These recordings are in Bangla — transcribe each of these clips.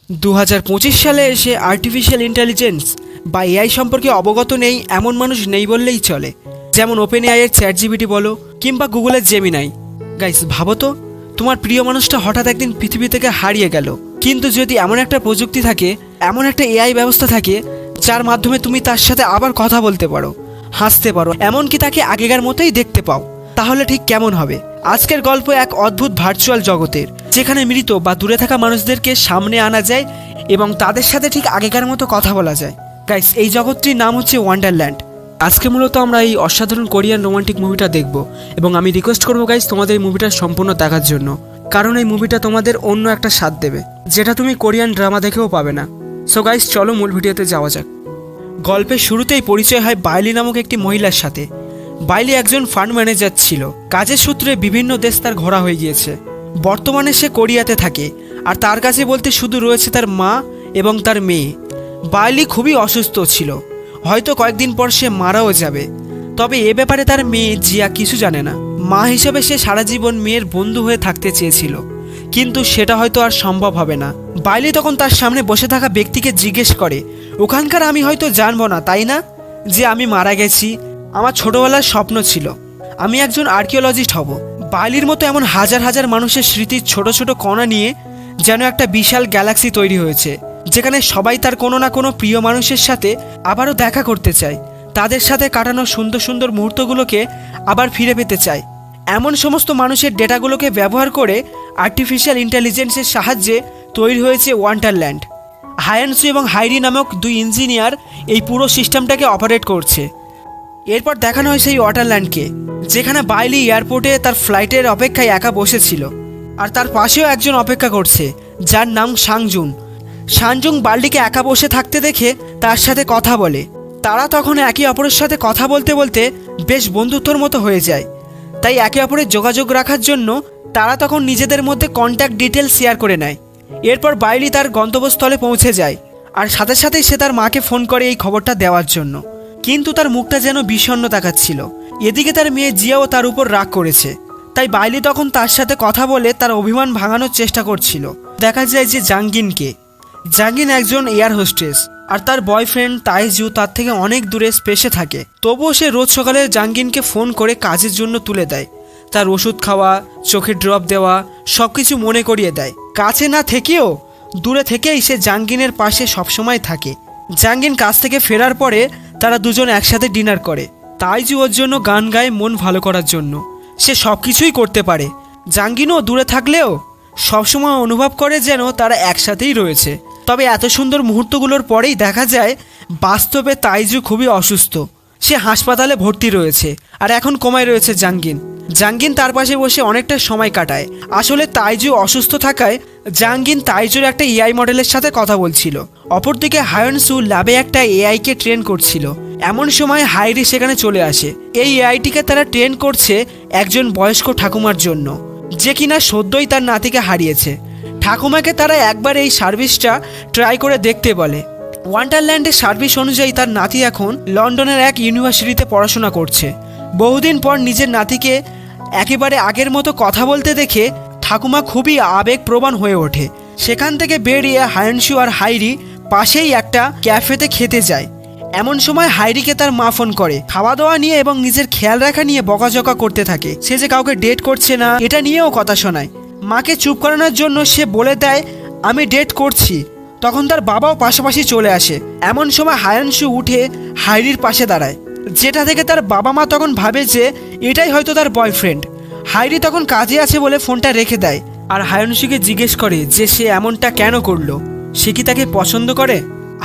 2025 সালে এসে আর্টিফিশিয়াল ইন্টেলিজেন্স বা এআই সম্পর্কে অবগত নেই এমন মানুষ নেই বললেই চলে। যেমন ওপেন এআইয়ের চ্যাটজিপিটি বলো কিংবা গুগলের জেমিনাই। গাইস, ভাবো তো, তোমার প্রিয় মানুষটা হঠাৎ একদিন পৃথিবী থেকে হারিয়ে গেল, কিন্তু যদি এমন একটা প্রযুক্তি থাকে, এমন একটা এআই ব্যবস্থা থাকে যার মাধ্যমে তুমি তার সাথে আবার কথা বলতে পারো, হাসতে পারো, এমনকি তাকে আগেকার মতোই দেখতে পাও, তাহলে ঠিক কেমন হবে? আজকের গল্প এক অদ্ভুত ভার্চুয়াল জগতের, যেখানে মৃত বা দূরে থাকা মানুষদেরকে সামনে আনা যায় এবং তাদের সাথে ঠিক আগেকার মতো কথা বলা যায়। গাইস, এই জগৎটির নাম হচ্ছে ওয়ান্ডারল্যান্ড। আজকে মূলত আমরা এই অসাধারণ কোরিয়ান রোমান্টিক মুভিটা দেখব এবং আমি রিকোয়েস্ট করবো গাইস তোমাদের এই মুভিটা সম্পূর্ণ দেখার জন্য, কারণ এই মুভিটা তোমাদের অন্য একটা স্বাদ দেবে যেটা তুমি কোরিয়ান ড্রামা দেখেও পাবে না। সো গাইস, চলো মূল ভিডিওতে যাওয়া যাক। গল্পের শুরুতেই পরিচয় হয় বাইলি নামক একটি মহিলার সাথে। বাইলি একজন ফান্ড ম্যানেজার ছিল। কাজের সূত্রে বিভিন্ন দেশ তার ঘোরা হয়ে গিয়েছে। বর্তমানে সে কোরিয়াতে থাকে, আর তার কাছে বলতে শুধু রয়েছে তার মা এবং তার মেয়ে। বাইলি খুবই অসুস্থ ছিল, হয়তো কয়েকদিন পর সে মারাও যাবে। তবে এ ব্যাপারে তার মেয়ে জিয়া কিছু জানে না। মা হিসেবে সে সারা জীবন মেয়ের বন্ধু হয়ে থাকতে চেয়েছিল, কিন্তু সেটা হয়তো আর সম্ভব হবে না। বাইলি তখন তার সামনে বসে থাকা ব্যক্তিকে জিজ্ঞেস করে, ওখানকার আমি হয়তো জানবো না, তাই না, যে আমি মারা গেছি? আমার ছোটবেলার স্বপ্ন ছিল আমি একজন আর্কিওলজিস্ট হব। বাইলির মতো এমন হাজার হাজার মানুষের স্মৃতির ছোট ছোট কণা নিয়ে যেন একটা বিশাল গ্যালাক্সি তৈরি হয়েছে, যেখানে সবাই তার কোনো না কোনো প্রিয় মানুষের সাথে আবারও দেখা করতে চায়, তাদের সাথে কাটানো সুন্দর সুন্দর মুহূর্তগুলোকে আবার ফিরে পেতে চায়। এমন সমস্ত মানুষের ডেটাগুলোকে ব্যবহার করে আর্টিফিশিয়াল ইন্টেলিজেন্সের সাহায্যে তৈরি হয়েছে ওয়ান্ডারল্যান্ড। হায়ানসু এবং হাইরি নামক দুই ইঞ্জিনিয়ার এই পুরো সিস্টেমটাকে অপারেট করছে। এরপর দেখানো হয় সেই ওয়ান্ডারল্যান্ডকে, যেখানে বাইলি এয়ারপোর্টে তার ফ্লাইটের অপেক্ষায় একা বসেছিল, আর তার পাশেও একজন অপেক্ষা করছে যার নাম সাংজুন। সাংজুং বাল্ডিকে একা বসে থাকতে দেখে তার সাথে কথা বলে। তারা তখন একে অপরের সাথে কথা বলতে বলতে বেশ বন্ধুত্বর মতো হয়ে যায়। তাই একে অপরের যোগাযোগ রাখার জন্য তারা তখন নিজেদের মধ্যে কন্ট্যাক্ট ডিটেল শেয়ার করে নেয়। এরপর বাইলি তার গন্তব্যস্থলে পৌঁছে যায়, আর সাথে সাথেই সে তার মাকে ফোন করে এই খবরটা দেওয়ার জন্য, কিন্তু তার মুখটা যেন বিষণ্ণ দেখাচ্ছিল। এদিকে তার মেয়ে জিয়াও তার উপর রাগ করেছে। তাই বাইলি তখন তার সাথে কথা বলে তার অভিমান ভাঙানোর চেষ্টা করছিল। দেখা যায় যে জাঙ্গিন একজন এয়ার হোস্টেস, আর তার বয়ফ্রেন্ড তাইজু তার থেকে অনেক দূরে স্পেসে থাকে। তবুও সে রোজ সকালে জাঙ্গিনকে ফোন করে কাজের জন্য তুলে দেয়। তার ওষুধ খাওয়া, চোখে ড্রপ দেওয়া সব কিছু মনে করিয়ে দেয়। কাছে না থেকেও দূরে থেকেই সে জাঙ্গিনের পাশে সবসময় থাকে। জাঙ্গিন কাজ থেকে ফেরার পরে তারা দুজন একসাথে ডিনার করে। তাইজু ওর জন্য গান গায় মন ভালো করার জন্য। সে সব কিছুই করতে পারে। জাঙ্গিনও দূরে থাকলেও সবসময় অনুভব করে যেন তারা একসাথেই রয়েছে। তবে এত সুন্দর মুহূর্তগুলোর পরেই দেখা যায় বাস্তবে তাইজু খুবই অসুস্থ। সে হাসপাতালে ভর্তি রয়েছে, আর এখন কোমায় রয়েছে জাঙ্গিন তার পাশে বসে অনেকটা সময় কাটায়। আসলে তাইজু অসুস্থ থাকায় জাঙ্গিন তাইজুর একটা এআই মডেলের সাথে কথা বলছিল। অপরদিকে হায়নসু ল্যাবে একটা এআইকে ট্রেন করছিল। এমন সময় হাইরি সেখানে চলে আসে। এই এআইটিকে তারা ট্রেন করছে একজন বয়স্ক ঠাকুমার জন্য, যে কিনা সদ্যই তার নাতিকে হারিয়েছে। ঠাকুমাকে তারা একবার এই সার্ভিসটা ট্রাই করে দেখতে বলে। ওয়ান্ডারল্যান্ডের সার্ভিস অনুযায়ী তার নাতি এখন লন্ডনের এক ইউনিভার্সিটিতে পড়াশোনা করছে। বহুদিন পর নিজের নাতিকে একেবারে আগের মতো কথা বলতে দেখে ঠাকুমা খুবই আবেগপ্রবণ হয়ে ওঠে। সেখান থেকে বেরিয়ে হায়নসু আর হাইরি পাশেই একটা ক্যাফেতে খেতে যায়। এমন সময় হাইরিকে তার মা ফোন করে খাওয়া দাওয়া নিয়ে এবং নিজের খেয়াল রাখা নিয়ে বকাঝকা করতে থাকে। সে যে কাউকে ডেট করছে না এটা নিয়েও কথা শোনায়। মাকে চুপ করানোর জন্য সে বলে দেয় আমি ডেট করছি। তখন তার বাবাও পাশাপাশি চলে আসে। এমন সময় হায়ানসু উঠে হাইরির পাশে দাঁড়ায়, যেটা থেকে তার বাবা মা তখন ভাবে যে এটাই হয়তো তার বয়ফ্রেন্ড। হাইরি তখন কাজে আছে বলে ফোনটা রেখে দেয়, আর হায়ানসুকে জিজ্ঞেস করে যে সে এমনটা কেন করলো, সে কি তাকে পছন্দ করে।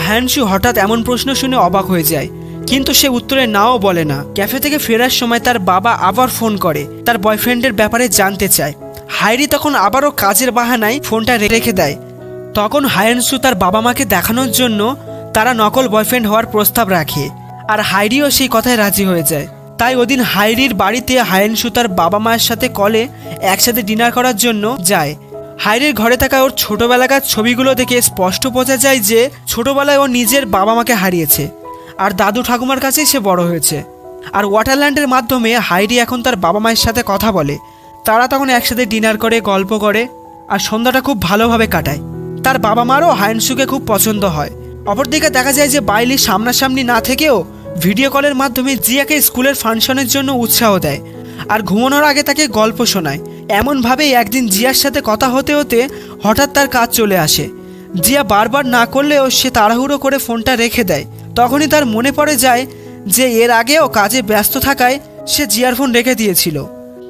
হায়ানসু হঠাৎ এমন প্রশ্ন শুনে অবাক হয়ে যায়, কিন্তু সে উত্তরে নাও বলে না। ক্যাফে থেকে ফেরার সময় তার বাবা আবার ফোন করে তার বয়ফ্রেন্ডের ব্যাপারে জানতে চায়। হাইরি তখন আবারও কাজের বাহানায় ফোনটা রেখে দেয়। তখন হায়ানসু তার বাবা মাকে দেখানোর জন্য তারা নকল বয়ফ্রেন্ড হওয়ার প্রস্তাব রাখে, আর হাইরিও সেই কথায় রাজি হয়ে যায়। তাই ওদিন হাইরির বাড়িতে হায়ানসু তার বাবা মায়ের সাথে কলে একসাথে ডিনার করার জন্য যায়। হাইরির ঘরে থাকা ওর ছোটবেলাকার ছবিগুলো দেখে স্পষ্ট বোঝা যায় যে ছোটবেলায় ও নিজের বাবা মাকে হারিয়েছে, আর দাদু ঠাকুমার কাছেই সে বড় হয়েছে। আর ওয়াটারল্যান্ডের মাধ্যমে হাইরি এখন তার বাবা মায়ের সাথে কথা বলে। তারা তখন একসাথে ডিনার করে, গল্প করে, আর সন্ধ্যাটা খুব ভালোভাবে কাটায়। তার বাবা মারও হায়ানশুকে খুব পছন্দ হয়। অপরদিকে দেখা যায় যে বাইলি সামনাসামনি না থেকেও ভিডিও কলের মাধ্যমে জিয়াকে স্কুলের ফাংশনের জন্য উৎসাহ দেয় আর ঘুমানোর আগে তাকে গল্প শোনায়। এমনভাবেই একদিন জিয়ার সাথে কথা হতে হতে হঠাৎ তার কাজ চলে আসে। জিয়া বারবার না করলেও সে তাড়াহুড়ো করে ফোনটা রেখে দেয়। তখনই তার মনে পড়ে যায় যে এর আগেও কাজে ব্যস্ত থাকায় সে জিয়ার ফোন রেখে দিয়েছিল।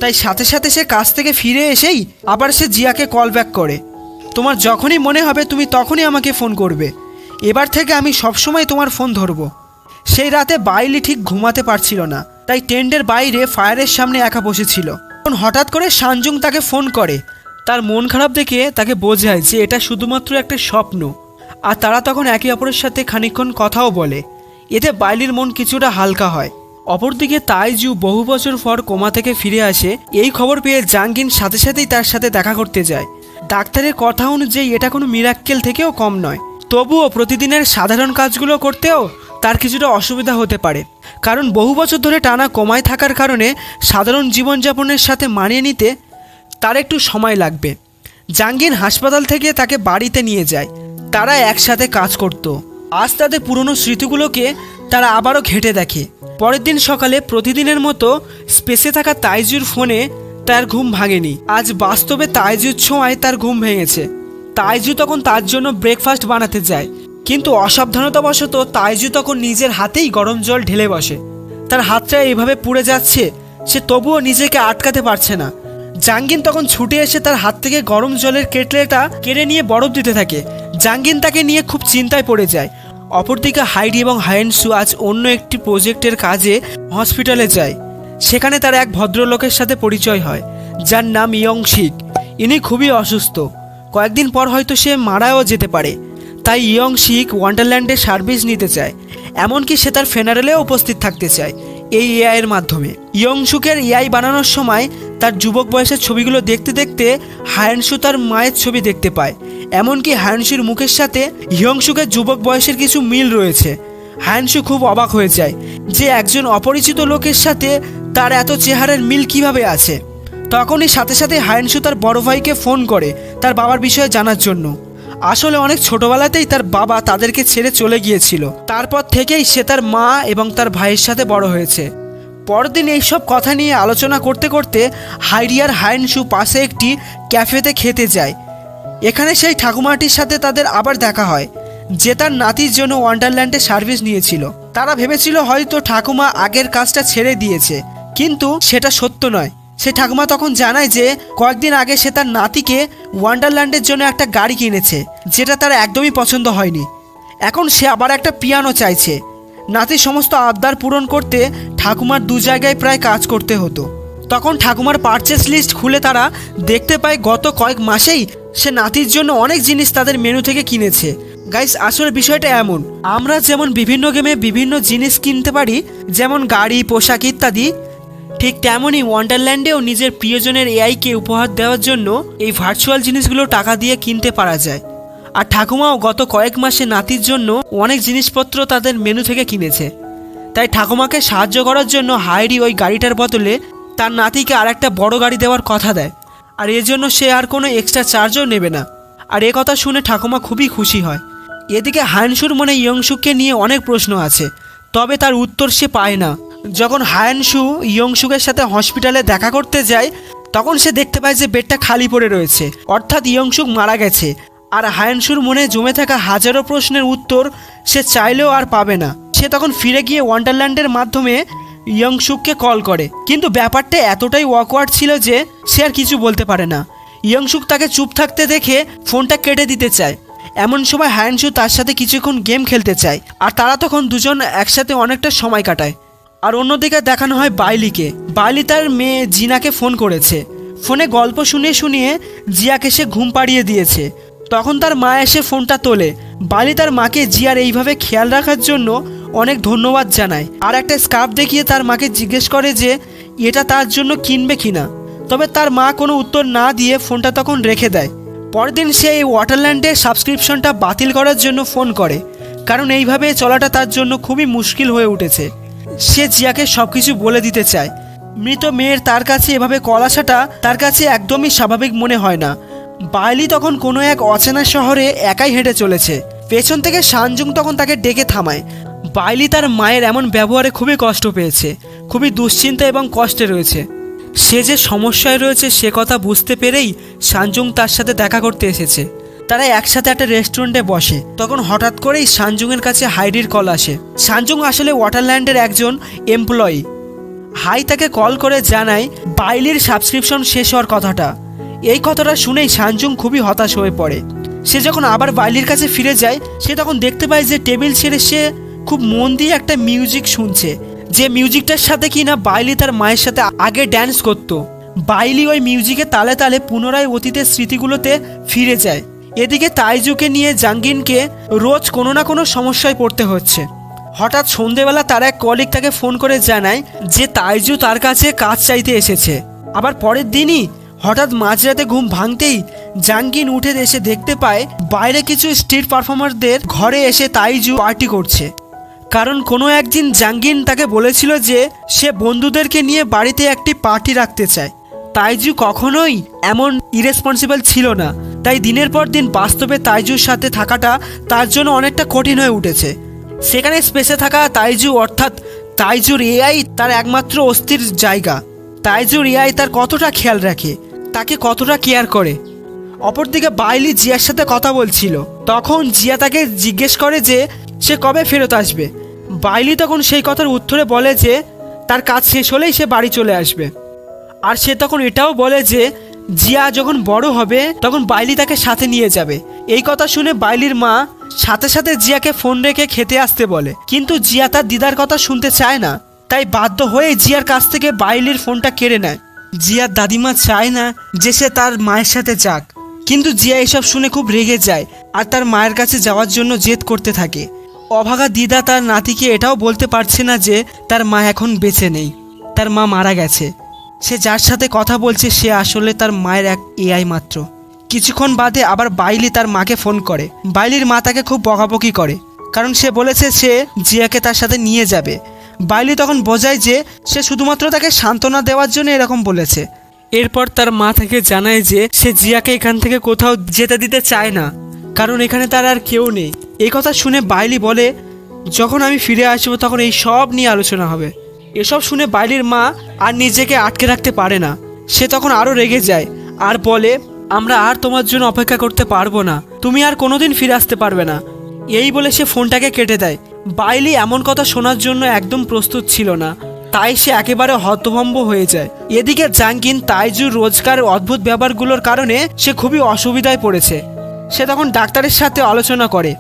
তাই সাথে সাথে সে কাজ থেকে ফিরে এসেই আবার সে জিয়াকে কল ব্যাক করে, তোমার যখনই মনে হবে তুমি তখনই আমাকে ফোন করবে, এবার থেকে আমি সবসময় তোমার ফোন ধরবো। সেই রাতে বাইলি ঠিক ঘুমাতে পারছিল না, তাই টেন্টের বাইরে ফায়ারের সামনে একা বসেছিল। তখন হঠাৎ করে সানজুং তাকে ফোন করে। তার মন খারাপ দেখে তাকে বোঝায় যে এটা শুধুমাত্র একটা স্বপ্ন, আর তারা তখন একে অপরের সাথে খানিকক্ষণ কথাও বলে। এতে বাইলির মন কিছুটা হালকা হয়। অপরদিকে তাইজু বহু বছর পর কোমা থেকে ফিরে আসে। এই খবর পেয়ে জাঙ্গিন সাথে সাথেই তার সাথে দেখা করতে যায়। ডাক্তারের কথা অনুযায়ী এটা কোনো মিরাক্কেল থেকেও কম নয়। তবুও প্রতিদিনের সাধারণ কাজগুলো করতেও তার কিছুটা অসুবিধা হতে পারে, কারণ বহু বছর ধরে টানা কোমায় থাকার কারণে সাধারণ জীবনযাপনের সাথে মানিয়ে নিতে তার একটু সময় লাগবে। জাঙ্গিন হাসপাতাল থেকে তাকে বাড়িতে নিয়ে যায়। তারা একসাথে কাজ করত। আজ তাদের পুরনো স্মৃতিগুলোকে তারা আবারও ঘেঁটে দেখে। পরের দিন সকালে প্রতিদিনের মতো স্পেসে থাকা তাইজুর ফোনে তার ঘুম ভাঙেনি। আজ বাস্তবে তাইজুর ছোঁয়ায় তার ঘুম ভেঙেছে। তাইজু তখন তার জন্য ব্রেকফাস্ট বানাতে যায়, কিন্তু অসাবধানতাবশত তাইজু তখন নিজের হাতেই গরম জল ঢেলে বসে। তার হাতটা এইভাবে পুড়ে যাচ্ছে, সে তবুও নিজেকে আটকাতে পারছে না। জাঙ্গিন তখন ছুটে এসে তার হাত থেকে গরম জলের কেটলেটা কেড়ে নিয়ে বরফ দিতে থাকে। জাঙ্গিন তাকে নিয়ে খুব চিন্তায় পড়ে যায়। অপরদিকে হাইডি এবং হায়ানশু আজ অন্য একটি প্রজেক্টের কাজে হসপিটালে যায়। সেখানে তার এক ভদ্রলোকের সাথে পরিচয় হয়, যার নাম ইয়ং শিক। ইনি খুবই অসুস্থ, কয়েকদিন পর হয়তো সে মারাও যেতে পারে। তাই ইয়ং শিক ওয়ান্ডারল্যান্ডে সার্ভিস নিতে চায়, এমনকি সে তার ফেনারেলেও উপস্থিত থাকতে চায় এই এআইয়ের মাধ্যমে। ইয়ংশুকের এআই বানানোর সময় তার যুবক বয়সের ছবিগুলো দেখতে দেখতে হায়ানশু তার মায়ের ছবি দেখতে পায়। এমনকি হায়ানশুর মুখের সাথে ইয়ংশুকের যুবক বয়সের কিছু মিল রয়েছে। হায়ানশু খুব অবাক হয়ে যায় যে একজন অপরিচিত লোকের সাথে তার এত চেহারার মিল কিভাবে আছে। তখনই সাথে সাথে হায়ানশু তার বড় ভাইকে ফোন করে তার বাবার বিষয়ে জানার জন্য। আসলে অনেক ছোটবেলাতেই তার বাবা তাদেরকে ছেড়ে চলে গিয়েছিল। তারপর থেকেই সে তার মা এবং তার ভাইয়ের সাথে বড় হয়েছে। পরদিন এইসব কথা নিয়ে আলোচনা করতে করতে হাইডি আর হায়ানশু পাশে একটি ক্যাফেতে খেতে যায়। এখানে সেই ঠাকুমাটির সাথে তাদের আবার দেখা হয়, যে তার নাতির জন্য ওয়ান্ডারল্যান্ডে সার্ভিস নিয়েছিল। তারা ভেবেছিল হয়তো ঠাকুমা আগের কাজটা ছেড়ে দিয়েছে, কিন্তু সেটা সত্য নয়। সে ঠাকুমা তখন জানায় যে কয়েকদিন আগে সে তার নাতিকে ওয়ান্ডারল্যান্ডের জন্য একটা গাড়ি কিনেছে, যেটা তার একদমই পছন্দ হয়নি। এখন সে আবার একটা পিয়ানো চাইছে। নাতির সমস্ত আবদার পূরণ করতে ঠাকুমার দু জায়গায় প্রায় কাজ করতে হতো। তখন ঠাকুমার পারচেস লিস্ট খুলে তারা দেখতে পায় গত কয়েক মাসেই সে নাতির জন্য অনেক জিনিস তাদের মেনু থেকে কিনেছে। গাইস, আসলে বিষয়টা এমন, আমরা যেমন বিভিন্ন গেমে বিভিন্ন জিনিস কিনতে পারি, যেমন গাড়ি, পোশাক ইত্যাদি, ঠিক তেমনই ওয়ান্ডারল্যান্ডেও নিজের প্রিয়জনের এআইকে উপহার দেওয়ার জন্য এই ভার্চুয়াল জিনিসগুলো টাকা দিয়ে কিনতে পারা যায়। আর ঠাকুমাও গত কয়েক মাসে নাতির জন্য অনেক জিনিসপত্র তাদের মেনু থেকে কিনেছে। তাই ঠাকুমাকে সাহায্য করার জন্য হাইডি ওই গাড়িটার বদলে তার নাতিকে আর একটা বড় গাড়ি দেওয়ার কথা দেয়, আর এর জন্য সে আর কোনো এক্সট্রা চার্জও নেবে না। আর এ কথা শুনে ঠাকুমা খুবই খুশি হয়। এদিকে হায়ানশুর মনে ইয়ংশুককে নিয়ে অনেক প্রশ্ন আছে, তবে তার উত্তর সে পায় না। যখন হায়ানশু ইয়ংশুকের সাথে হসপিটালে দেখা করতে যায়, তখন সে দেখতে পায় যে বেডটা খালি পড়ে রয়েছে, অর্থাৎ ইয়ংশুক মারা গেছে। আর হায়ানশুর মনে জমে থাকা হাজারো প্রশ্নের উত্তর সে চাইলেও আর পাবে না। সে তখন ফিরে গিয়ে ওয়ান্ডারল্যান্ডের মাধ্যমে ইয়ংশুককে কল করে, কিন্তু ব্যাপারটা এতটাই অকওয়ার্ড ছিল যে সে আর কিছু বলতে পারে না। ইয়ংশুক তাকে চুপ থাকতে দেখে ফোনটা কেটে দিতে চায়। এমন সময় হায়ানশু তার সাথে কিছুক্ষণ গেম খেলতে চায়, আর তারা তখন দুজন একসাথে অনেকটা সময় কাটায়। আর অন্যদিকে দেখানো হয় বাইলিকে। বাইলি তার মেয়ে জিনাকে ফোন করেছে। ফোনে গল্প শুনিয়ে শুনিয়ে জিয়াকে সে ঘুম পাড়িয়ে দিয়েছে। তখন তার মা এসে ফোনটা তোলে। বাইলি তার মাকে জিয়ার এইভাবে খেয়াল রাখার জন্য অনেক ধন্যবাদ জানায়, আর একটা স্কার্ফ দেখিয়ে তার মাকে জিজ্ঞেস করে যে এটা তার জন্য কিনবে কিনা। তবে তার মা কোনো উত্তর না দিয়ে ফোনটা তখন রেখে দেয়। পরের দিন সে এই ওয়ান্ডারল্যান্ডের সাবস্ক্রিপশনটা বাতিল করার জন্য ফোন করে, কারণ এইভাবে চলাটা তার জন্য খুবই মুশকিল হয়ে উঠেছে। সে জিয়াকে সব কিছু বলে দিতে চায়। মৃত মেয়ের তার কাছে এভাবে কল আসাটা তার কাছে একদমই স্বাভাবিক মনে হয় না। বাইলি তখন কোনো এক অচেনা শহরে একাই হেঁটে চলেছে। পেছন থেকে সানজুং তখন তাকে ডেকে থামায়। বাইলি তার মায়ের এমন ব্যবহারে খুবই কষ্ট পেয়েছে, খুবই দুশ্চিন্তা এবং কষ্টে রয়েছে। সে যে সমস্যায় রয়েছে সে কথা বুঝতে পেরেই সানজুং তার সাথে দেখা করতে এসেছে। তারা একসাথে একটা রেস্টুরেন্টে বসে। তখন হঠাৎ করেই সানজুংয়ের কাছে হাইডির কল আসে। সানজুং আসলে ওয়াটারল্যান্ডের একজন এমপ্লয়ি। হাই তাকে কল করে জানায় বাইলির সাবস্ক্রিপশন শেষ হওয়ার কথাটা। এই কথাটা শুনেই সানজুং খুবই হতাশ হয়ে পড়ে। সে যখন আবার বাইলির কাছে ফিরে যায়, সে তখন দেখতে পায় যে টেবিল ছেড়ে সে খুব মন দিয়ে একটা মিউজিক শুনছে, যে মিউজিকটার সাথে কিনা বাইলি তার মায়ের সাথে আগে ড্যান্স করত। বাইলি ওই মিউজিকে তালে তালে পুনরায় অতীতের স্মৃতিগুলোতে ফিরে যায়। এদিকে তাইজুকে নিয়ে জাঙ্গিনকে রোজ কোনো না কোনো সমস্যায় পড়তে হচ্ছে। হঠাৎ সন্ধেবেলা তার এক কলিগ তাকে ফোন করে জানায় যে তাইজু তার কাছে কাজ চাইতে এসেছে। আবার পরের দিনই হঠাৎ মাঝরাতে ঘুম ভাঙতেই জাঙ্গিন উঠে এসে দেখতে পায় বাইরে কিছু স্ট্রিট পারফর্মারদের ঘরে এসে তাইজু পার্টি করছে। কারণ কোনো একদিন জাঙ্গিন তাকে বলেছিল যে সে বন্ধুদেরকে নিয়ে বাড়িতে একটি পার্টি রাখতে চায়। তাইজু কখনোই এমন ইরেসপন্সিবল ছিল না, তাই দিনের পর দিন বাস্তবে তাইজুর সাথে থাকাটা তার জন্য অনেকটা কঠিন হয়ে উঠেছে। সেখানে স্পেসে থাকা তাইজু অর্থাৎ তাইজুর এআই তার একমাত্র অস্থির জায়গা। তাইজুর এআই তার কতটা খেয়াল রাখে, তাকে কতটা কেয়ার করে। অপরদিকে বাইলি জিয়ার সাথে কথা বলছিল। তখন জিয়া তাকে জিজ্ঞেস করে যে সে কবে ফেরত আসবে। বাইলি তখন সেই কথার উত্তরে বলে যে তার কাজ শেষ হলেই সে বাড়ি চলে আসবে। আর সে তখন এটাও বলে যে জিয়া যখন বড় হবে তখন বাইলি তাকে সাথে নিয়ে যাবে। এই কথা শুনে বাইলির মা সাথে সাথে জিয়াকে ফোন রেখে খেতে আসতে বলে, কিন্তু জিয়া তার দিদার কথা শুনতে চায় না। তাই বাধ্য হয়ে জিয়ার কাছ থেকে বাইলির ফোনটা কেড়ে নেয়। জিয়ার দাদিমা চায় না যে সে তার মায়ের সাথে যাক, কিন্তু জিয়া এসব শুনে খুব রেগে যায় আর তার মায়ের কাছে যাওয়ার জন্য জেদ করতে থাকে। অভাগা দিদা তার নাতিকে এটাও বলতে পারছে না যে তার মা এখন বেঁচে নেই, তার মা মারা গেছে। সে যার সাথে কথা বলছে সে আসলে তার মায়ের এক এআই মাত্র। কিছুক্ষণ বাদে আবার বাইলি তার মাকে ফোন করে। বাইলির মা তাকে খুব বকাবকি করে, কারণ সে বলেছে সে জিয়াকে তার সাথে নিয়ে যাবে। বাইলি তখন বোঝায় যে সে শুধুমাত্র তাকে সান্ত্বনা দেওয়ার জন্য এরকম বলেছে। এরপর তার মা তাকে জানায় যে সে জিয়াকে এখান থেকে কোথাও যেতে দিতে চায় না, কারণ এখানে তার আর কেউ নেই। এই কথা শুনে বাইলি বলে যখন আমি ফিরে আসবো তখন এই সব নিয়ে আলোচনা হবে। এসব শুনে বাইলির মা আর নিজেকে আটকে রাখতে পারে না। সে তখন আরও রেগে যায় আর বলে আমরা আর তোমার জন্য অপেক্ষা করতে পারবো না, তুমি আর কোনোদিন ফিরে আসতে পারবে না। এই বলে সে ফোনটাকে কেটে দেয়। বাইলি এমন কথা শোনার জন্য একদম প্রস্তুত ছিল না, তাই সে একেবারে হতভম্ব হয়ে যায়। এদিকে জাঙ্গিন তাইজুর রোজকার অদ্ভুত ব্যাপারগুলোর কারণে সে খুবই অসুবিধায় পড়েছে। সে তখন ডাক্তারের সাথে আলোচনা করে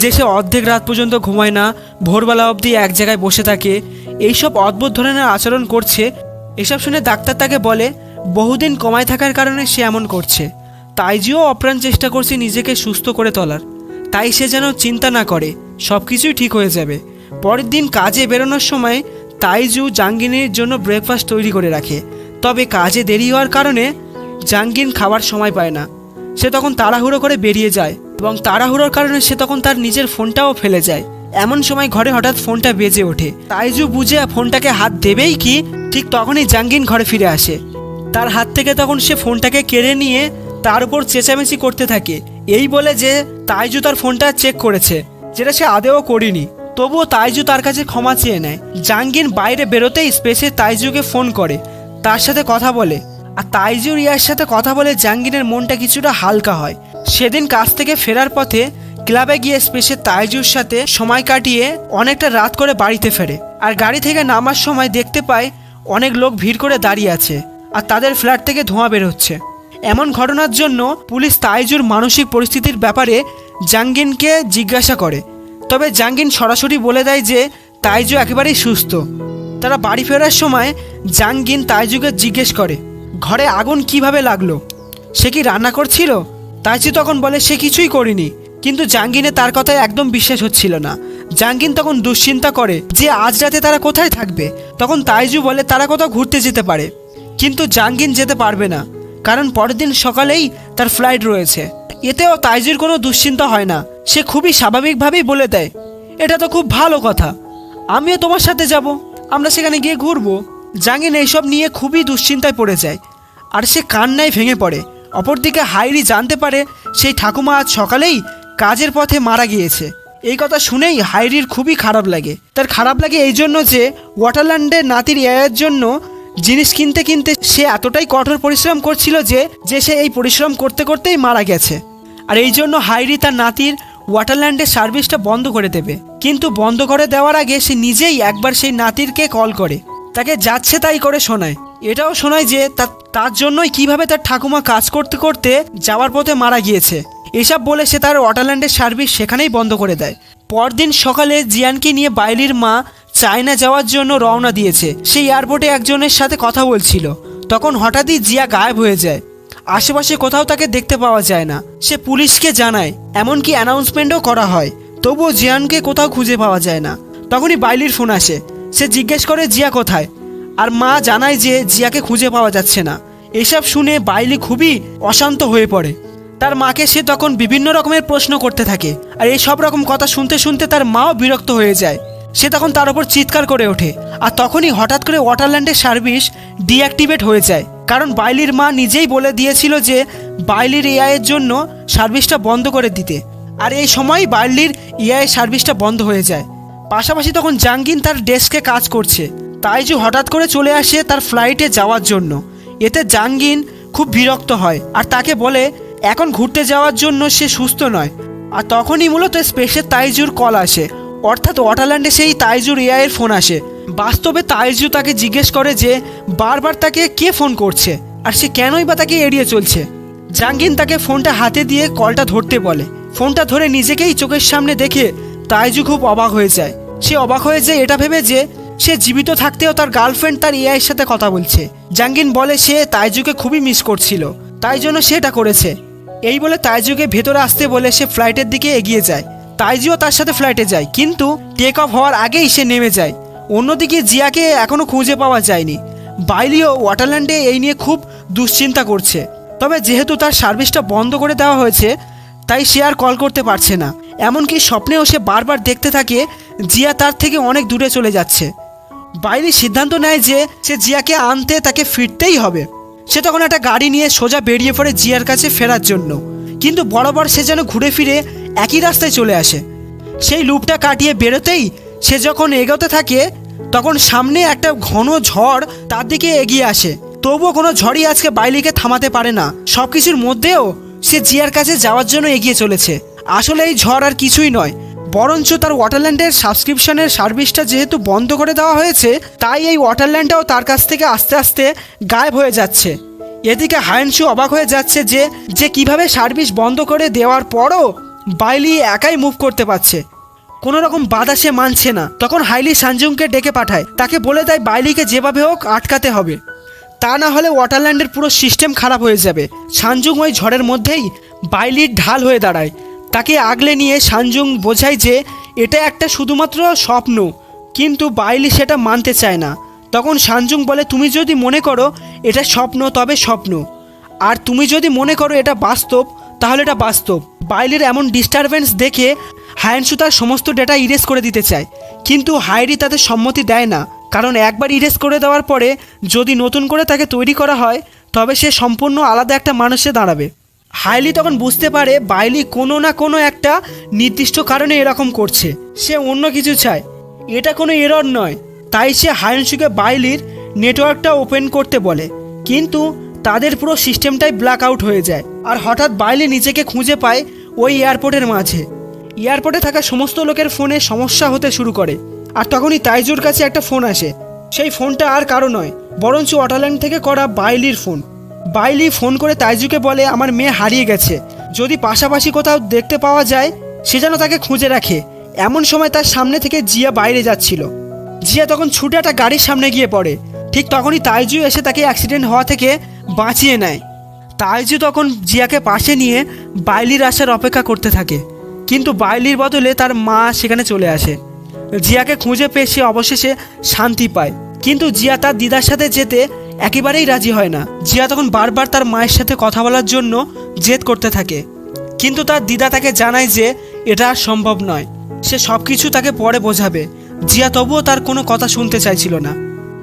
যে সে অর্ধেক রাত পর্যন্ত ঘুমায় না, ভোরবেলা অবধি এক জায়গায় বসে থাকে, এইসব অদ্ভুত ধরনের আচরণ করছে। এসব শুনে ডাক্তার তাকে বলে বহুদিন কমায় থাকার কারণে সে এমন করছে। তাইজুও অপ্রাণ চেষ্টা করছে নিজেকে সুস্থ করে তোলার, তাই সে যেন চিন্তা না করে, সব কিছুই ঠিক হয়ে যাবে। পরের দিন কাজে বেরোনোর সময় তাইজু জাঙ্গিনের জন্য ব্রেকফাস্ট তৈরি করে রাখে। তবে কাজে দেরি হওয়ার কারণে জাঙ্গিন খাবার সময় পায় না। সে তখন তাড়াহুড়ো করে বেরিয়ে যায় এবং তাড়াহুড়োর কারণে সে তখন তার নিজের ফোনটাও ফেলে যায়। এমন সময় ঘরে হঠাৎ ফোনটা বেজে ওঠে। তাইজু বুঝে ফোনটাকে হাত দেবেই কি ঠিক তখনই জাঙ্গিন ঘরে ফিরে আসে। তার হাত থেকে তখন সে ফোনটাকে কেড়ে নিয়ে তার উপর চেঁচামেচি করতে থাকে, এই বলে যে তাইজু তার ফোনটা চেক করেছে, যেটা সে আদেও করেনি। তবুও তাইজু তার কাছে ক্ষমা চেয়ে নেয়। জাঙ্গিন বাইরে বেরোতেই স্পেসে তাইজুকে ফোন করে, তার সাথে কথা বলে। আর তাইজু রিয়ার সাথে কথা বলে জাঙ্গিনের মনটা কিছুটা হালকা হয়। সেদিন কাজ থেকে ফেরার পথে ক্লাবে গিয়ে স্পেসে তাইজুর সাথে সময় কাটিয়ে অনেকটা রাত করে বাড়িতে ফেরে। আর গাড়ি থেকে নামার সময় দেখতে পায় অনেক লোক ভিড় করে দাঁড়িয়ে আছে আর তাদের ফ্ল্যাট থেকে ধোঁয়া বের হচ্ছে। এমন ঘটনার জন্য পুলিশ তাইজুর মানসিক পরিস্থিতির ব্যাপারে জাঙ্গিনকে জিজ্ঞাসা করে। তবে জাঙ্গিন সরাসরি বলে দেয় যে তাইজু একেবারেই সুস্থ। তারা বাড়ি ফেরার সময় জাঙ্গিন তাইজুকে জিজ্ঞেস করে ঘরে আগুন কিভাবে লাগলো, সে কি রান্না করছিল। তাইজু তখন বলে সে কিছুই করেনি, কিন্তু জাঙ্গিনে তার কথায় একদম বিশ্বাস হচ্ছিল না। জাঙ্গিন তখন দুশ্চিন্তা করে যে আজ রাতে তারা কোথায় থাকবে। তখন তাইজু বলে তারা কোথাও ঘুরতে যেতে পারে, কিন্তু জাঙ্গিন যেতে পারবে না, কারণ পরের দিন সকালেই তার ফ্লাইট রয়েছে। এতেও তাইজুর কোনো দুশ্চিন্তা হয় না। সে খুবই স্বাভাবিকভাবেই বলে দেয় এটা তো খুব ভালো কথা, আমিও তোমার সাথে যাব, আমরা সেখানে গিয়ে ঘুরবো। জাঙ্গিন এইসব নিয়ে খুবই দুশ্চিন্তায় পড়ে যায় আর সে কান্নায় ভেঙে পড়ে। অপরদিকে হাইরি জানতে পারে সেই ঠাকুমা আজ সকালেই কাজের পথে মারা গিয়েছে। এই কথা শুনেই হাইরির খুবই খারাপ লাগে। তার খারাপ লাগে এই জন্য যে ওয়াটারল্যান্ডে নাতির এআইয়ের জন্য জিনিস কিনতে কিনতে সে এতটাই কঠোর পরিশ্রম করছিল যে সে এই পরিশ্রম করতে করতেই মারা গেছে। আর এই জন্য হাইরি তার নাতির ওয়াটারল্যান্ডের সার্ভিসটা বন্ধ করে দেবে। কিন্তু বন্ধ করে দেওয়ার আগে সে নিজেই একবার সেই নাতিরকে কল করে তাকে যাচ্ছে তাই করে শোনায়। এটাও শোনায় যে তার জন্যই কিভাবে তার ঠাকুমা কাজ করতে করতে যাওয়ার পথে মারা গিয়েছে। এসব বলে সে তার ওয়াটারল্যান্ডের সার্ভিস সেখানেই বন্ধ করে দেয়। পরদিন সকালে জিয়ানকে নিয়ে বাইলির মা চায়না যাওয়ার জন্য রওনা দিয়েছে। সেই এয়ারপোর্টে একজনের সাথে কথা বলছিল, তখন হঠাৎই জিয়া গায়েব হয়ে যায়। আশেপাশে কোথাও তাকে দেখতে পাওয়া যায় না। সে পুলিশকে জানায়, এমনকি অ্যানাউন্সমেন্টও করা হয়, তবুও জিয়ানকে কোথাও খুঁজে পাওয়া যায় না। তখনই বাইলির ফোন আসে। সে জিজ্ঞেস করে জিয়া কোথায়, আর মা জানায় যে জিয়াকে খুঁজে পাওয়া যাচ্ছে না। এসব শুনে বাইলি খুবই অশান্ত হয়ে পড়ে। তার মাকে সে তখন বিভিন্ন রকমের প্রশ্ন করতে থাকে, আর এই সব রকম কথা শুনতে শুনতে তার মাও বিরক্ত হয়ে যায়। সে তখন তার ওপর চিৎকার করে ওঠে। আর তখনই হঠাৎ করে ওয়াটারল্যান্ডের সার্ভিস ডিঅ্যাক্টিভেট হয়ে যায়, কারণ বাইলির মা নিজেই বলে দিয়েছিল যে বাইলির এআইয়ের জন্য সার্ভিসটা বন্ধ করে দিতে। আর এই সময় বাইলির এআই সার্ভিসটা বন্ধ হয়ে যায়। পাশাপাশি তখন জাঙ্গিন তার ডেস্কে কাজ করছে। তাইজু হঠাৎ করে চলে আসে তার ফ্লাইটে যাওয়ার জন্য। এতে জাঙ্গিন খুব বিরক্ত হয় আর তাকে বলে এখন ঘুরতে যাওয়ার জন্য সে সুস্থ নয়। আর তখনই মূলত স্পেসের তাইজুর কল আসে, অর্থাৎ ওয়াটারল্যান্ডে সেই তাইজুর এআইয়ের ফোন আসে। বাস্তবে তাইজু তাকে জিজ্ঞেস করে যে বারবার তাকে কে ফোন করছে আর সে কেনই বা তাকে এড়িয়ে চলছে। জাঙ্গিন তাকে ফোনটা হাতে দিয়ে কলটা ধরতে বলে। ফোনটা ধরে নিজেকেই চোখের সামনে দেখে তাইজু খুব অবাক হয়ে যায়। সে অবাক হয়ে যায় এটা ভেবে যে সে জীবিত থাকতেও তার গার্লফ্রেন্ড তার এআইয়ের সাথে কথা বলছে। জাঙ্গিন বলে সে তাইজুকে খুবই মিস করছিল, তাই জন্য সেটা করেছে। এই বলে তাইজুকে ভেতরে আসতে বলে সে ফ্লাইটের দিকে এগিয়ে যায়। তাইজুও তার সাথে ফ্লাইটে যায়, কিন্তু টেক অফ হওয়ার আগেই সে নেমে যায়। অন্যদিকে জিয়াকে এখনও খুঁজে পাওয়া যায়নি। বাইলিও ওয়াটারল্যান্ডে এই নিয়ে খুব দুশ্চিন্তা করছে। তবে যেহেতু তার সার্ভিসটা বন্ধ করে দেওয়া হয়েছে, তাই সে আর কল করতে পারছে না। এমনকি স্বপ্নেও সে বারবার দেখতে থাকে জিয়া তার থেকে অনেক দূরে চলে যাচ্ছে। বাইলি সিদ্ধান্ত নেয় যে সে জিয়াকে আনতে তাকে ফিরতেই হবে। সে তখন একটা গাড়ি নিয়ে সোজা বেরিয়ে পড়ে জিয়ার কাছে ফেরার জন্য, কিন্তু বরাবর সে যেন ঘুরে ফিরে একই রাস্তায় চলে আসে। সেই লুপটা কাটিয়ে বেরোতেই সে যখন এগোতে থাকে, তখন সামনে একটা ঘন ঝড় তার দিকে এগিয়ে আসে। তবুও কোনো ঝড়ই আজকে বাইলিকে থামাতে পারে না। সব কিছুর মধ্যেও সে জিয়ার কাছে যাওয়ার জন্য এগিয়ে চলেছে। আসলে এই ঝড় আর কিছুই নয়, বরঞ্চ তার ওয়াটারল্যান্ডের সাবস্ক্রিপশনের সার্ভিসটা যেহেতু বন্ধ করে দেওয়া হয়েছে, তাই এই ওয়াটারল্যান্ডটাও তার কাছ থেকে আস্তে আস্তে গায়েব হয়ে যাচ্ছে। এদিকে হায়েনশু অবাক হয়ে যাচ্ছে যে কিভাবে সার্ভিস বন্ধ করে দেওয়ার পরও বাইলি একাই মুভ করতে পারছে, কোনো রকম বাধা সে মানছে না। তখন হাইলি সানজুংকে ডেকে পাঠায়, তাকে বলে দেয় বাইলিকে যেভাবে হোক আটকাতে হবে, তা না হলে ওয়াটারল্যান্ডের পুরো সিস্টেম খারাপ হয়ে যাবে। সানজুং ওই ঝড়ের মধ্যেই বাইলির ঢাল হয়ে দাঁড়ায়। তাকে আগলে নিয়ে সানজুং বোঝায় যে এটা একটা শুধুমাত্র স্বপ্ন, কিন্তু বাইলি সেটা মানতে চায় না। তখন সানজুং বলে তুমি যদি মনে করো এটা স্বপ্ন তবে স্বপ্ন, আর তুমি যদি মনে করো এটা বাস্তব তাহলে এটা বাস্তব। বাইলির এমন ডিস্টারবেন্স দেখে হায়েনশু তার সমস্ত ডেটা ইরেজ করে দিতে চায়, কিন্তু হাইরি তাতে সম্মতি দেয় না, কারণ একবার ইরেজ করে দেওয়ার পরে যদি নতুন করে তাকে তৈরি করা হয় তবে সে সম্পূর্ণ আলাদা একটা মানুষে দাঁড়াবে। হাইলি তখন বুঝতে পারে বাইলি কোনো না কোনো একটা নির্দিষ্ট কারণে এরকম করছে, সে অন্য কিছু চায়, এটা কোনো এরর নয়। তাই সে হায়েনশুকে বাইলির নেটওয়ার্কটা ওপেন করতে বলে, কিন্তু তাদের পুরো সিস্টেমটাই ব্ল্যাক আউট হয়ে যায়। আর হঠাৎ বাইলি নিজেকে খুঁজে পায় ওই এয়ারপোর্টের মাঝে। এয়ারপোর্টে থাকা সমস্ত লোকের ফোনে সমস্যা হতে শুরু করে। আর তখনই তাইজুর কাছে একটা ফোন আসে। সেই ফোনটা আর কারো নয়, বরঞ্চ ওয়াটারল্যান্ড থেকে করা বাইলির ফোন। বাইলি ফোন করে তাইজুকে বলে আমার মেয়ে হারিয়ে গেছে, যদি পাশাপাশি কোথাও দেখতে পাওয়া যায় সে যেন তাকে খুঁজে রাখে। এমন সময় তার সামনে থেকে জিয়া বাইরে যাচ্ছিল। জিয়া তখন ছুটে একটা গাড়ির সামনে গিয়ে পড়ে। ঠিক তখনই তাইজু এসে তাকে অ্যাক্সিডেন্ট হওয়া থেকে বাঁচিয়ে নেয়। তাইজু তখন জিয়াকে পাশে নিয়ে বাইলির আসার অপেক্ষা করতে থাকে, কিন্তু বাইলির বদলে তার মা সেখানে চলে আসে। জিয়াকে খুঁজে পেয়ে সে অবশেষে শান্তি পায়, কিন্তু জিয়া তার দিদার সাথে যেতে একেবারেই রাজি হয় না। জিয়া তখন বারবার তার মায়ের সাথে কথা বলার জন্য জেদ করতে থাকে, কিন্তু তার দিদা তাকে জানায় যে এটা আর সম্ভব নয়, সে সব কিছু তাকে পরে বোঝাবে। জিয়া তবুও তার কোনো কথা শুনতে চাইছিল না,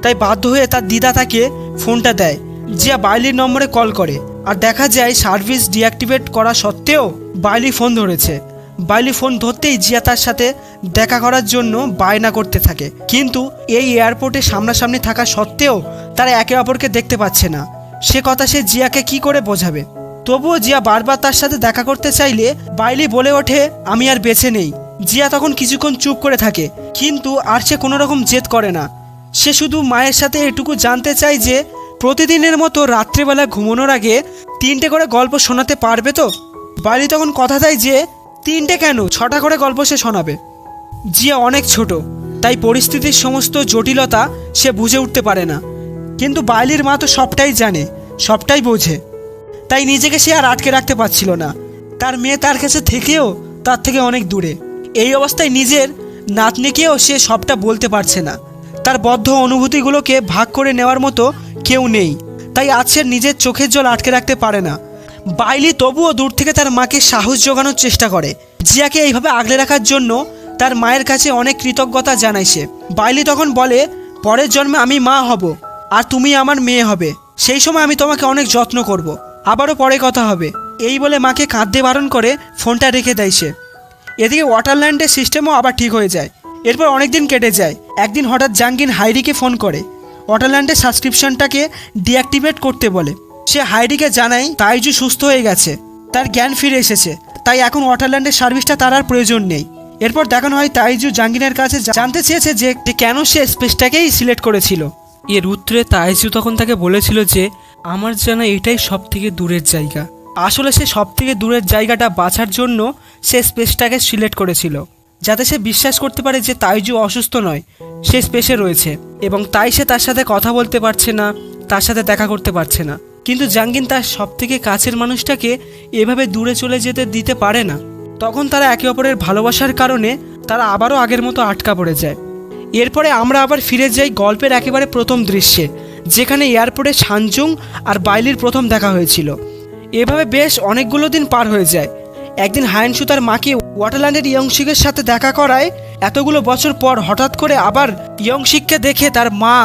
তাই বাধ্য হয়ে তার দিদা তাকে ফোনটা দেয়। জিয়া বাইলির নম্বরে কল করে, আর দেখা যায় সার্ভিস ডিঅ্যাক্টিভেট করা সত্ত্বেও বাইলি ফোন ধরেছে। বাইলি ফোন ধরতেই জিয়া তার সাথে দেখা করার জন্য বায়না করতে থাকে, কিন্তু এই এয়ারপোর্টে সামনাসামনি থাকা সত্ত্বেও তারা একে অপরকে দেখতে পাচ্ছে না। সে কথা সে জিয়াকে কি করে বোঝাবে? তবুও জিয়া বারবার তার সাথে দেখা করতে চাইলে বাইলি বলে ওঠে, আমি আর বেঁচে নেই। জিয়া তখন কিছুক্ষণ চুপ করে থাকে, কিন্তু আর সে কোনো রকম জেদ করে না। সে শুধু মায়ের সাথে এটুকু জানতে চায় যে প্রতিদিনের মতো রাত্রেবেলা ঘুমানোর আগে 3টে করে গল্প শোনাতে পারবে তো। বাইলি তখন কথা দেয় যে 3টে কেন, 6টা করে গল্প সে শোনাবে। জিয়া অনেক ছোট, তাই পরিস্থিতির সমস্ত জটিলতা সে বুঝে উঠতে পারে না, কিন্তু বাইলির মা তো সবটাই জানে, সবটাই বোঝে। তাই নিজেকে সে আর আটকে রাখতে পারছিল না। তার মেয়ে তার কাছে থেকেও তার থেকে অনেক দূরে। এই অবস্থায় নিজের নাতনিকেও সে সবটা বলতে পারছে না। তার বদ্ধ অনুভূতিগুলোকে ভাগ করে নেওয়ার মতো কেউ নেই, তাই আজ সে নিজের চোখের জল আটকে রাখতে পারে না। বাইলি তবুও দূর থেকে তার মাকে সাহস জোগানোর চেষ্টা করে। জিয়াকে এইভাবে আগলে রাখার জন্য তার মায়ের কাছে অনেক কৃতজ্ঞতা জানায় সে। বাইলি তখন বলে, পরের জন্মে আমি মা হব আর তুমি আমার মেয়ে হবে, সেই সময় আমি তোমাকে অনেক যত্ন করব, আবারও পরে কথা হবে। এই বলে মাকে কাঁদতে বারণ করে ফোনটা রেখে দেয় সে। এদিকে ওয়াটারল্যান্ডের সিস্টেমও আবার ঠিক হয়ে যায়। এরপর অনেক দিন কেটে যায়। একদিন হঠাৎ জাঙ্গিন হাইডিকে ফোন করে ওয়াটারল্যান্ডের সাবস্ক্রিপশনটাকে ডিঅ্যাক্টিভেট করতে বলে। সে হাইডিকে জানায় তাইজু সুস্থ হয়ে গেছে, তার জ্ঞান ফিরে এসেছে, তাই এখন ওয়াটারল্যান্ডের সার্ভিসটা তার আর প্রয়োজন নেই। এরপর দেখানো হয় তাইজু জাঙ্গিনের কাছে জানতে চেয়েছে যে কেন সে স্পেসটাকেই সিলেক্ট করেছিল। এর উত্তরে তাইজু তখন তাকে বলেছিল যে আমার জানা এটাই সব থেকে দূরের জায়গা। আসলে সে সব থেকে দূরের জায়গাটা বাছার জন্য সে স্পেসটাকে সিলেক্ট করেছিল, যাতে সে বিশ্বাস করতে পারে যে তাইজু অসুস্থ নয়, সে স্পেসে রয়েছে, এবং তাই সে তার সাথে কথা বলতে পারছে না, তার সাথে দেখা করতে পারছে না। কিন্তু জাঙ্গিন তার সব থেকে কাছের মানুষটাকে এভাবে দূরে চলে যেতে দিতে পারে না। তখন তারা একে অপরের ভালোবাসার কারণে তারা আবারও আগের মতো আটকা পড়ে যায়। এরপরে আমরা আবার ফিরে যাই গল্পের একেবারে প্রথম দৃশ্যে, যেখানে এয়ারপোর্টে সানজুং আর বাইলির প্রথম দেখা হয়েছিল। এভাবে বেশ অনেকগুলো দিন পার হয়ে যায়। একদিন হায়ানশু তার মাকে ওয়াটারল্যান্ডের ইয়ংশিকের সাথে দেখা করায়। এতগুলো বছর পর হঠাৎ করে আবার ইয়ংশিককে দেখে তার মা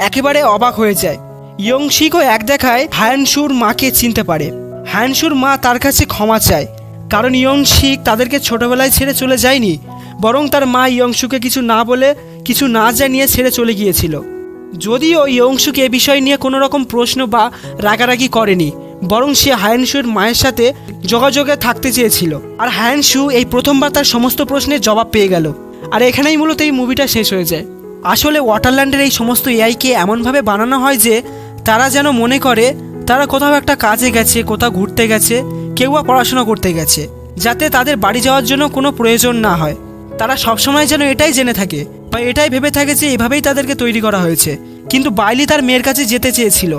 একেবারে অবাক হয়ে যায়। ইয়ংশিকও এক দেখায় হায়ানশুর মাকে চিনতে পারে। হায়ানশুর মা তার কাছে ক্ষমা চায়, কারণ ইয়ংশিক তাদেরকে ছোটবেলায় ছেড়ে চলে যায়নি, বরং তার মা ইয়ংশুকে কিছু না বলে, কিছু না জানিয়ে ছেড়ে চলে গিয়েছিল। যদিও ইয়ংশুক এ বিষয় নিয়ে কোনো রকম প্রশ্ন বা রাগারাগি করেনি, বরং সে হায়ানশুর মায়ের সাথে যোগাযোগে থাকতে চেয়েছিল। আর হায়ানশু এই প্রথমবার তার সমস্ত প্রশ্নের জবাব পেয়ে গেল। আর এখানেই মূলত এই মুভিটা শেষ হয়ে যায়। আসলে ওয়াটারল্যান্ডের এই সমস্ত এআইকে এমনভাবে বানানো হয় যে তারা যেন মনে করে তারা কোথাও একটা কাজে গেছে, কোথাও ঘুরতে গেছে, কেউ বা পড়াশোনা করতে গেছে, যাতে তাদের বাড়ি যাওয়ার জন্য কোনো প্রয়োজন না হয়। তারা সবসময় যেন এটাই জেনে থাকে বা এটাই ভেবে থাকে যে এভাবেই তাদেরকে তৈরি করা হয়েছে। কিন্তু বাইলি তার মেয়ের কাছে যেতে চেয়েছিল,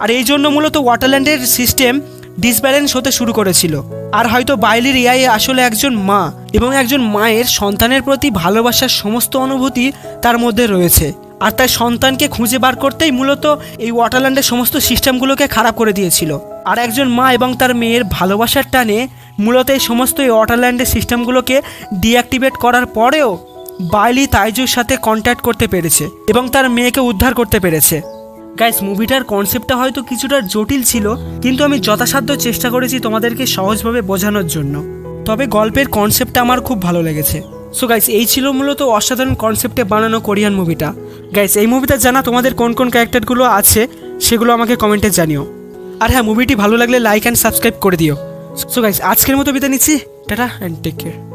আর এই জন্য মূলত ওয়াটারল্যান্ডের সিস্টেম ডিসব্যালেন্স হতে শুরু করেছিল। আর হয়তো বাইলির এআই আসলে একজন মা, এবং একজন মায়ের সন্তানের প্রতি ভালোবাসার সমস্ত অনুভূতি তার মধ্যে রয়েছে। আর তার সন্তানকে খুঁজে বার করতেই মূলত এই ওয়াটারল্যান্ডের সমস্ত সিস্টেমগুলোকে খারাপ করে দিয়েছিল। আর একজন মা এবং তার মেয়ের ভালোবাসার টানে মূলত এই সমস্ত এই ওয়াটারল্যান্ডের সিস্টেমগুলোকে ডিঅ্যাক্টিভেট করার পরেও বাইলি তাইজুর সাথে কন্ট্যাক্ট করতে পেরেছে এবং তার মেয়েকে উদ্ধার করতে পেরেছে। গাইস, মুভিটার কনসেপ্টটা হয়তো কিছুটা জটিল ছিল, কিন্তু আমি যথাসাধ্য চেষ্টা করেছি তোমাদেরকে সহজভাবে বোঝানোর জন্য। তবে গল্পের কনসেপ্টটা আমার খুব ভালো লেগেছে। সো গাইস, এই ছিল মূলত অসাধারণ কনসেপ্টে বানানো কোরিয়ান মুভিটা। গাইস, এই মুভিটা জানা তোমাদের কোন কোন ক্যারেক্টারগুলো আছে সেগুলো আমাকে কমেন্টে জানিও। আর হ্যাঁ, মুভিটি ভালো লাগলে লাইক অ্যান্ড সাবস্ক্রাইব করে দিও। সো গাইস, আজকের মতো বিদায় নিচ্ছি। Tata and take care.